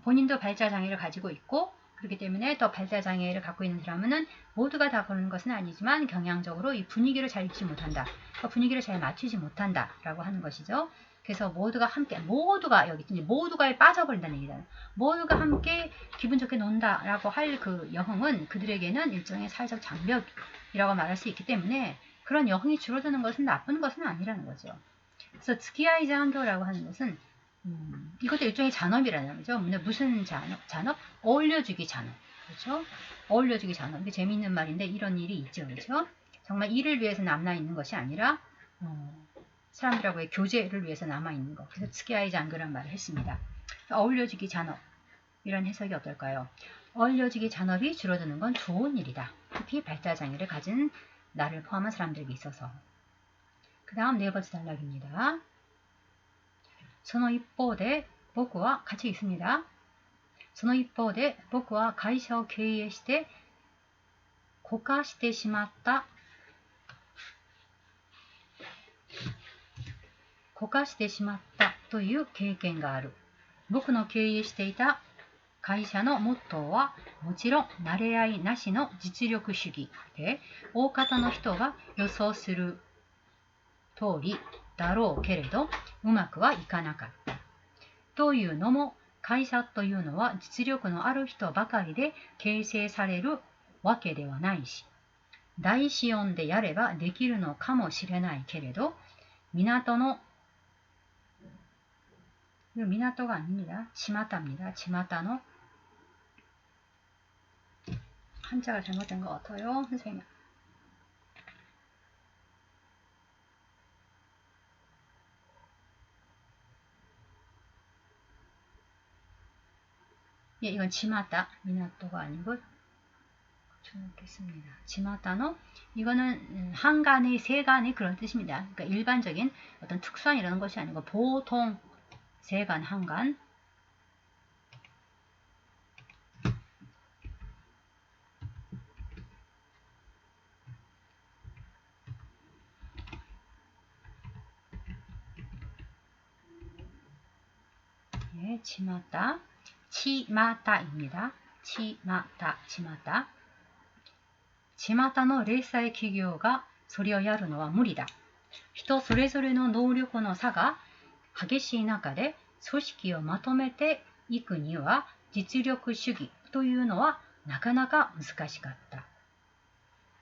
본인도 발달장애를 가지고 있고 그렇기 때문에 더 발달장애를 갖고 있는 사람은 모두가 다 그런 것은 아니지만 경향적으로 이 분위기를 잘 읽지 못한다. 분위기를 잘 맞추지 못한다 라고 하는 것이죠. 그래서 모두가 함께, 모두가 여기 이제 모두가에 빠져버린다는 얘기다. 모두가 함께 기분 좋게 논다 라고 할 그 여흥은 그들에게는 일종의 사회적 장벽이라고 말할 수 있기 때문에 그런 여흥이 줄어드는 것은 나쁜 것은 아니라는 거죠. 그래서 스키아이 장교라고 하는 것은 이것도 일종의 잔업이라는 거죠. 무슨 잔업? 어울려주기 잔업. 그렇죠? 어울려주기 잔업. 이게 재미있는 말인데 이런 일이 있죠. 그렇죠? 정말 일을 위해서 남아있는 것이 아니라 사람들하고의 교제를 위해서 남아있는 것. 그래서 스키아이 장교란 말을 했습니다. 어울려주기 잔업. 이런 해석이 어떨까요? 어울려주기 잔업이 줄어드는 건 좋은 일이다. 특히 발달장애를 가진 나를 포함한 사람들에게 있어서. 그 다음 네 번째 단락입니다. その一方で僕は같이 있습니다. その一方で僕は会社を経営して枯渇してしまったという経験がある。僕の経営していた会社のモットーはもちろん慣れ合いなしの実力主義で大方の人が予想する通りだろうけれどうまくはいかなかった。というのも会社というのは実力のある人ばかりで形成されるわけではないし、大資本でやればできるのかもしれないけれど、港が아닙니다. 치마타입니다. 치마타の 한자가 잘못된 것 같아요. 선생님. 예, 이건 치마타, 미나토가 아니고 고쳐놓겠습니다. 치마타노 이거는 한간의 세간의 그런 뜻입니다. 그러니까 일반적인 어떤 특수한 것이 아니고 보통 세간, 한간. 예, 치마타, 치마타입니다. 치마타. 巷の零細企業がそれをやるのは無理だ。人それぞれの能力の差が激しい中で組織をまとめていくには実力主義というのはなかなか難しかった。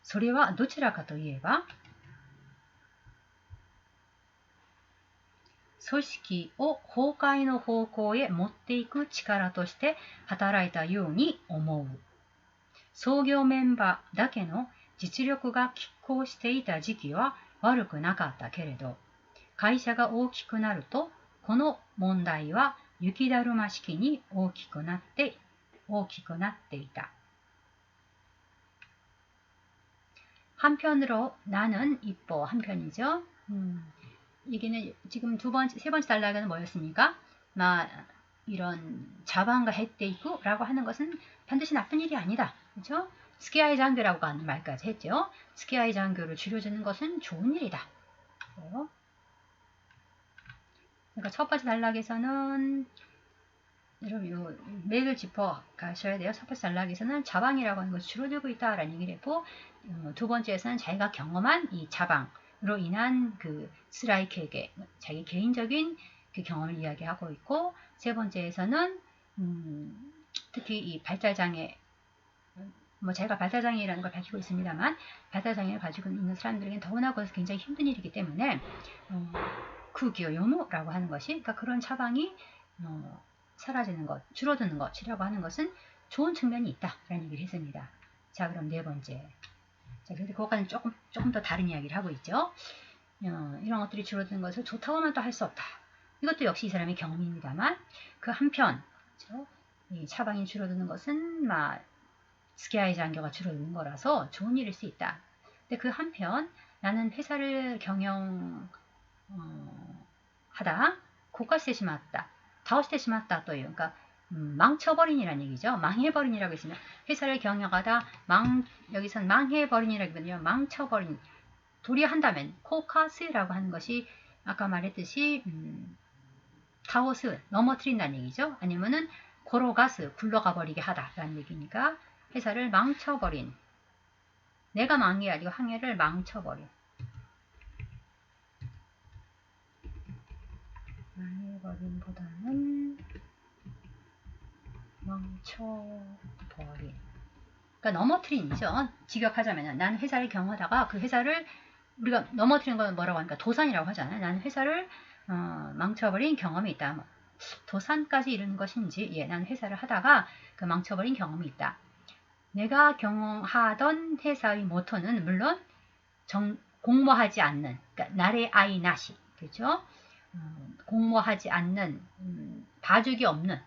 それはどちらかといえば組織を崩壊の方向へ持っていく力として働いたように思う。創業メンバーだけの実力が拮抗していた時期は悪くなかったけれど、会社が大きくなると、この問題は雪だるま式に大きくなっていた。한편으로 나는 이뻐 한편이죠. 이게는 지금 세 번째 단락은 뭐였습니까? 이런 자방과 혜테이쿠라고 하는 것은 반드시 나쁜 일이 아니다. 그렇죠? 스키아이 장교라고 하는 말까지 했죠. 스키아이 장교를 줄여주는 것은 좋은 일이다. 그러니까 첫 번째 단락에서는 여러분 맥을 짚어 가셔야 돼요. 첫 번째 단락에서는 자방이라고 하는 것이 줄어들고 있다라는 얘기를 했고, 두 번째에서는 자기가 경험한 이 자방으로 인한 그 스라이케게 자기 개인적인 그 경험을 이야기하고 있고, 세 번째에서는 특히 이 발달장애, 제가 발달장애라는 걸 밝히고 있습니다만 발달장애를 가지고 있는 사람들에게는 더구나 그것은 굉장히 힘든 일이기 때문에 쿠기요요무라고 하는 것이, 그러니까 그런 차방이 사라지는 것, 줄어드는 것이라고 하는 것은 좋은 측면이 있다라는 얘기를 했습니다. 자, 그럼 네 번째. 자, 그런데 그것과는 조금 더 다른 이야기를 하고 있죠. 이런 것들이 줄어드는 것을 좋다고만 또 할 수 없다. 이것도 역시 이 사람의 경험입니다만, 그 한편, 그렇죠? 이 차방이 줄어드는 것은 스키아이 장교가 줄어드는 거라서 좋은 일일 수 있다. 근데 그 한편 나는 회사를 경영하다 고가시대 시마다, 다오시대 시마다 또 그러니까 망쳐버린이라는 얘기죠. 망해버린이라고 했으면 회사를 경영하다 여기선 망해버린이라기보다는 망쳐버린, 도리한다면 코카스라고 하는 것이 아까 말했듯이 타오스 넘어뜨린다는 얘기죠. 아니면은 고로가스 굴러가 버리게 하다라는 얘기니까 회사를 망쳐버린, 내가 망한 게 아니고 항해를 망쳐버린, 망해버린보다는 망쳐버린, 그러니까 넘어뜨린이죠. 직역하자면 난 회사를 경험하다가 그 회사를 우리가 넘어뜨린 건 뭐라고 하니까 도산이라고 하잖아요. 나는 회사를 망쳐버린 경험이 있다. 뭐, 도산까지 이르는 것인지, 예, 나는 회사를 하다가 그 망쳐버린 경험이 있다. 내가 경험하던 회사의 모토는 물론 공모하지 않는, 그러니까 나레 아이 나시, 그렇죠? 공모하지 않는, 봐주기 없는,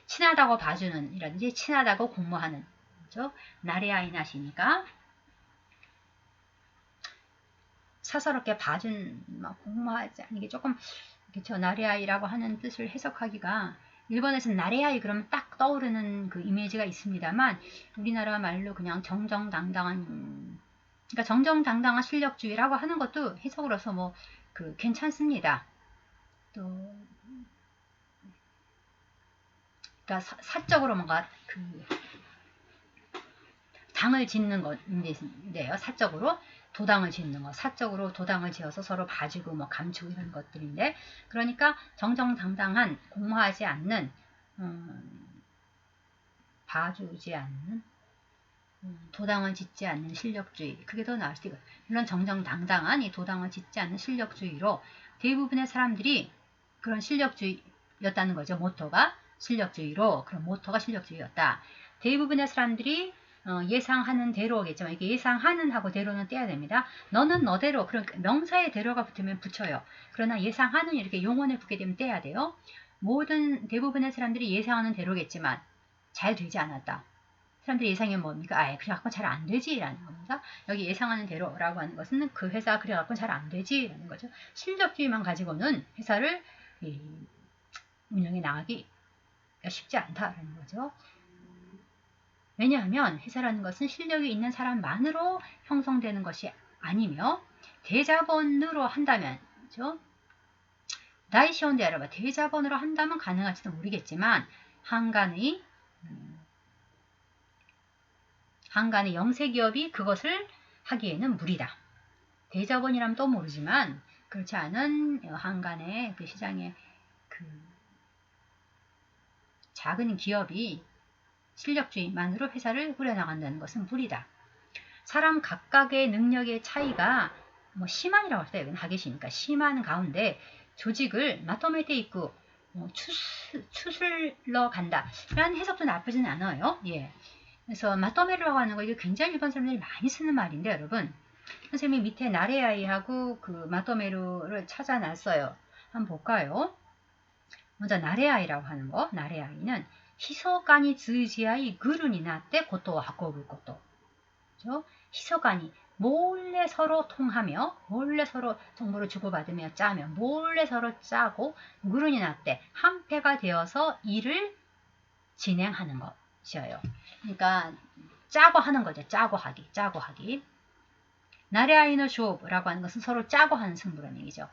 친하다고 봐주는 이라든지 친하다고 공모하는, 그렇죠? 나레 아이 나시니까 사서롭게 봐준, 공모하지 않는 게 조금, 그렇죠? 나레아이라고 하는 뜻을 해석하기가, 일본에서는 나레아이 그러면 딱 떠오르는 그 이미지가 있습니다만, 우리나라 말로 그냥 정정당당한, 그러니까 정정당당한 실력주의라고 하는 것도 해석으로서 뭐, 괜찮습니다. 또, 그러니까 사적으로 뭔가 당을 짓는 건데요. 사적으로 도당을 짓는 거, 사적으로 도당을 지어서 서로 봐주고 뭐 감추고 이런 것들인데, 그러니까 정정당당한, 공모하지 않는, 봐주지 않는, 도당을 짓지 않는 실력주의, 그게 더 나을 수도 있고, 물론 정정당당한 이 도당을 짓지 않는 실력주의로 대부분의 사람들이 그런 실력주의였다는 거죠. 모토가 실력주의로, 그런 모토가 실력주의였다. 대부분의 사람들이 예상하는 대로겠지만, 이게 예상하는 하고 대로는 떼야 됩니다. 너는 너대로, 그러니까 명사에 대로가 붙으면 붙여요. 그러나 예상하는 이렇게 용언에 붙게 되면 떼야 돼요. 대부분의 사람들이 예상하는 대로겠지만 잘 되지 않았다. 사람들이 예상이 뭡니까? 그래갖고 잘 안 되지 라는 겁니다. 여기 예상하는 대로라고 하는 것은 그 회사가 그래갖고 잘 안 되지 라는 거죠. 실력주의만 가지고는 회사를 운영해 나가기 쉽지 않다라는 거죠. 왜냐하면 회사라는 것은 실력이 있는 사람만으로 형성되는 것이 아니며, 대자본으로 한다면, 그렇죠? 다이시온데 여러분, 대자본으로 한다면 가능할지도 모르겠지만, 한간의 영세기업이 그것을 하기에는 무리다. 대자본이라면 또 모르지만, 그렇지 않은 한간의 그 시장의 작은 기업이 실력주의만으로 회사를 꾸려나간다는 것은 무리다. 사람 각각의 능력의 차이가 심한이라고 할 때, 여기는 하계시니까 심한 가운데 조직을 마토메테 있고 추슬러 간다 라는 해석도 나쁘진 않아요. 예. 그래서 마토메르라고 하는 거, 이게 굉장히 일본 사람들이 많이 쓰는 말인데, 여러분, 선생님이 밑에 나레아이하고 그 마토메르를 찾아놨어요. 한번 볼까요? 먼저 나레아이라고 하는 거, 나레아이는 히소간이 즈지아이 그루니 나때 고토 하코부 고토. 그렇죠? 히소간이 몰래 서로 통하며, 몰래 서로 정보를 주고받으며 짜며, 몰래 서로 짜고, 그루니 나때 한패가 되어서 일을 진행하는 것이에요. 그러니까 짜고 하는 거죠. 짜고 하기. 나레아이노 쇼브라고 하는 것은 서로 짜고 하는 승부라는 얘기죠.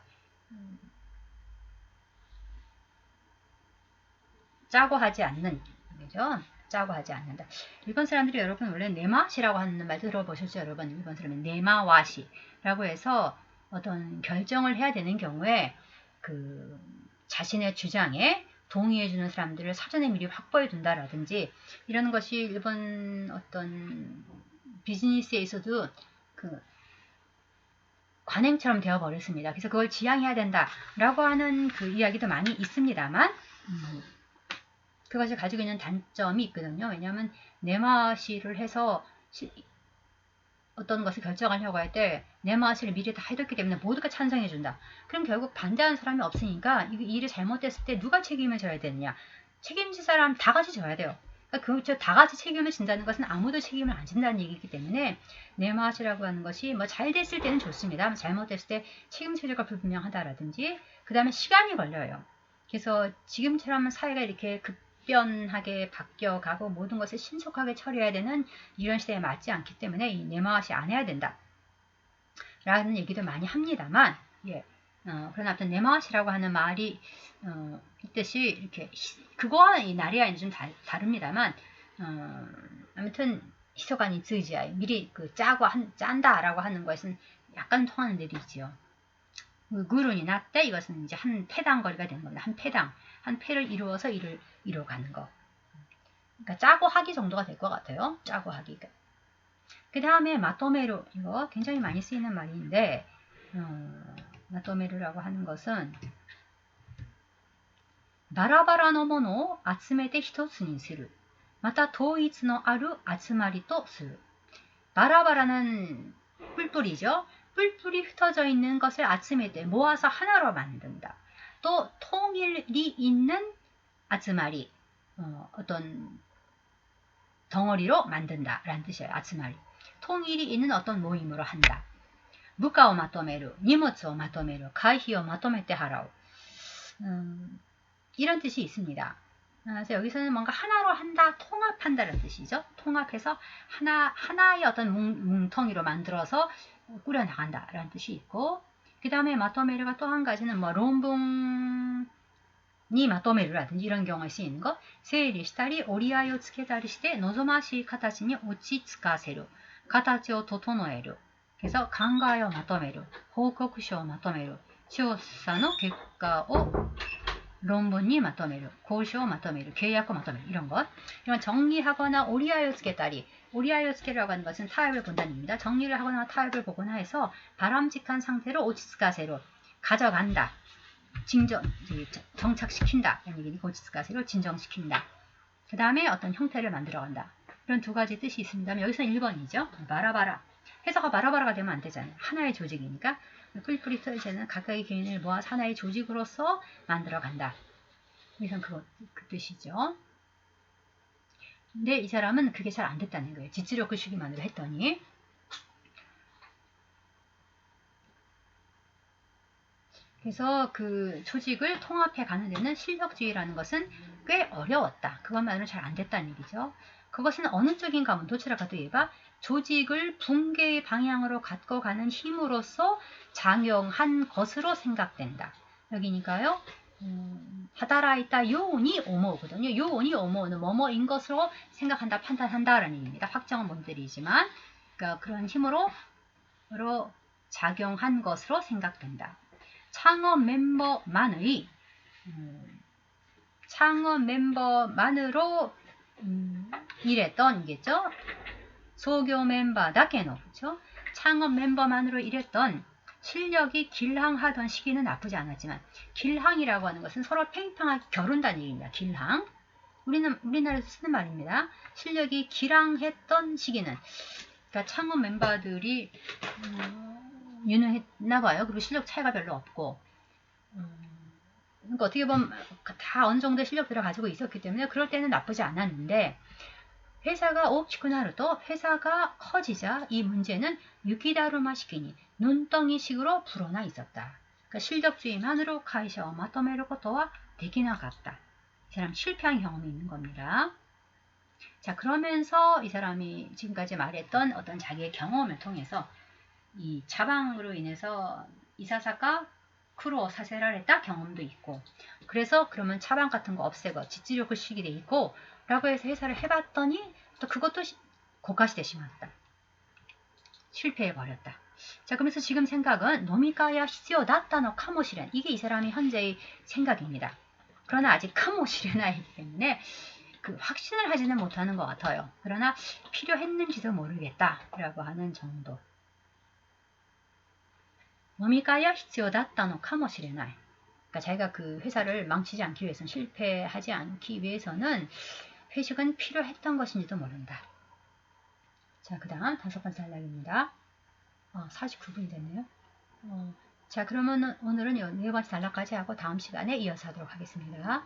짜고 하지 않는, 그죠? 짜고 하지 않는다. 일본 사람들이, 여러분, 원래 네마시라고 하는 말도 들어보셨죠? 여러분, 일본 사람은 네마와시라고 해서 어떤 결정을 해야 되는 경우에 자신의 주장에 동의해주는 사람들을 사전에 미리 확보해 둔다라든지, 이런 것이 일본 어떤 비즈니스에 있어도 관행처럼 되어버렸습니다. 그래서 그걸 지향해야 된다라고 하는 이야기도 많이 있습니다만, 그것이 가지고 있는 단점이 있거든요. 왜냐하면 네마시를 해서 어떤 것을 결정하려고 할 때 네마시를 미리 다 해뒀기 때문에 모두가 찬성해준다. 그럼 결국 반대하는 사람이 없으니까 이 일이 잘못됐을 때 누가 책임을 져야 되느냐. 책임질 사람 다 같이 져야 돼요. 그러니까 다 같이 책임을 진다는 것은 아무도 책임을 안 진다는 얘기이기 때문에 네마시라고 하는 것이 잘 됐을 때는 좋습니다. 잘못됐을 때 책임 체제가 불분명하다라든지, 그 다음에 시간이 걸려요. 그래서 지금처럼 사회가 이렇게 급변하게 바뀌어가고 모든 것을 신속하게 처리해야 되는 이런 시대에 맞지 않기 때문에 이 네마시 안 해야 된다 라는 얘기도 많이 합니다만, 예. 그러나 어떤 네마시라고 하는 말이 있듯이 이렇게 그거와 이 나리아는 좀 다릅니다만, 아무튼 히소간이 즈지야 미리 그 짠다라고 하는 것은 약간 통하는 데도 있지요. 그룬이 났대 이것은 이제 한 패당 거리가 되는 겁니다. 한 패를 이루어서 일을 이루어가는 거. 그러니까 짜고 하기 정도가 될 것 같아요. 짜고 하기가. 그 다음에 마토메루, 이거 굉장히 많이 쓰이는 말인데, 마토메루라고 하는 것은 바라바라의 모노を集めて一つにする。また統一のある集まりとする。바라바라는 뿔뿔이죠. 뿔뿔이 흩어져 있는 것을 아침에 모아서 하나로 만든다. 또 통일이 있는 아츠마리, 어떤 덩어리로 만든다 라는 뜻이에요. 아츠마리. 통일이 있는 어떤 모임으로 한다. 무카오 마토메루, 니모츠오 마토메루, 가이히오 마토메테 하라오. 이런 뜻이 있습니다. 그래서 여기서는 뭔가 하나로 한다, 통합한다는 뜻이죠. 통합해서 하나의 어떤 뭉텅이로 만들어서 꾸려나간다라는 뜻이 있고, 그 다음에 마토메루가 또 한 가지는 뭐 론붕이 마토메루라든지 이런 경우에 쓰이는 것, 세일이したり折り合いをつけたりして望ましい形に落ち着かせる、形を整える. 그래서 간과をまとめる, 報告書をまとめる, 調査の結果を論文にまとめる, 交渉をまとめる, 계약をまとめる, 이런 것. 이런 정리하거나 오리하여つけたり, 오리하여つけ라고 하는 것은 타협을 본다는 얘기입니다. 정리를 하거나 타협을 보거나 해서 바람직한 상태로 오치스카세로 가져간다. 정착시킨다. 라는 얘기니까 오치스카세로 진정시킨다. 그 다음에 어떤 형태를 만들어간다. 이런 두 가지 뜻이 있습니다. 여기서 1번이죠. 바라바라. 해석가 바라바라가 되면 안 되잖아요. 하나의 조직이니까. 뿔뿔이 흩어지는 각각의 개인을 모아서 하나의 조직으로서 만들어간다. 여기선 그 뜻이죠. 근데 이 사람은 그게 잘 안 됐다는 거예요. 지치력을 주기만으로 했더니. 그래서 그 조직을 통합해 가는 데는 실력주의라는 것은 꽤 어려웠다. 그것만으로 잘 안 됐다는 얘기죠. 그것은 어느 쪽인가 하면 도치라카도 예바 조직을 붕괴의 방향으로 갖고 가는 힘으로써 작용한 것으로 생각된다. 여기니까요. 하다라이타 요온이 오모거든요. 요온이 오모는 뭐뭐인 것으로 생각한다, 판단한다라는 얘기입니다. 확정은 못 드리지만 그러니까 그런 힘으로 작용한 것으로 생각된다. 창업 멤버만으로 일했던 이겠죠. 소교 멤버 다케노, 그렇죠? 창업 멤버만으로 일했던 실력이 길항하던 시기는 나쁘지 않았지만 길항이라고 하는 것은 서로 팽팽하게 겨룬다는 얘기입니다. 길항. 우리나라에서 쓰는 말입니다. 실력이 길항했던 시기는 그러니까 창업 멤버들이 유능했나 봐요. 그리고 실력 차이가 별로 없고 그러니까 어떻게 보면 다 어느 정도 실력들을 가지고 있었기 때문에 그럴 때는 나쁘지 않았는데 회사가 오키쿠나루도 회사가 커지자 이 문제는 유키다루마 시키니 눈덩이식으로 불어나 있었다. 그러니까 실력주의만으로 카이샤와 마토메를 것도와 되기나갔다. 이 사람 실패한 경험이 있는 겁니다. 자, 그러면서 이 사람이 지금까지 말했던 어떤 자기의 경험을 통해서 이 차방으로 인해서 이사사가 크로 사세를 했다 경험도 있고 그래서 그러면 차방 같은 거 없애고 지지력을 쉬게 돼 있고 라고 해서 회사를 해봤더니 또 그것도 고가시대 심었다. 실패해버렸다. 자, 그러면서 지금 생각은 노미가야 히치오다타노 카모시렌 이게 이 사람의 현재의 생각입니다. 그러나 아직 카모시레나이기 때문에 그 확신을 하지는 못하는 것 같아요. 그러나 필요했는지도 모르겠다 라고 하는 정도. 노미가야 히치오다타노 카모시레나이 그러니까 자기가 그 회사를 망치지 않기 위해서는 실패하지 않기 위해서는 회식은 필요했던 것인지도 모른다. 자, 그 다음 5번째 단락입니다. 49분이 됐네요. 자, 그러면 오늘은 4번째 단락까지 하고 다음 시간에 이어서 하도록 하겠습니다.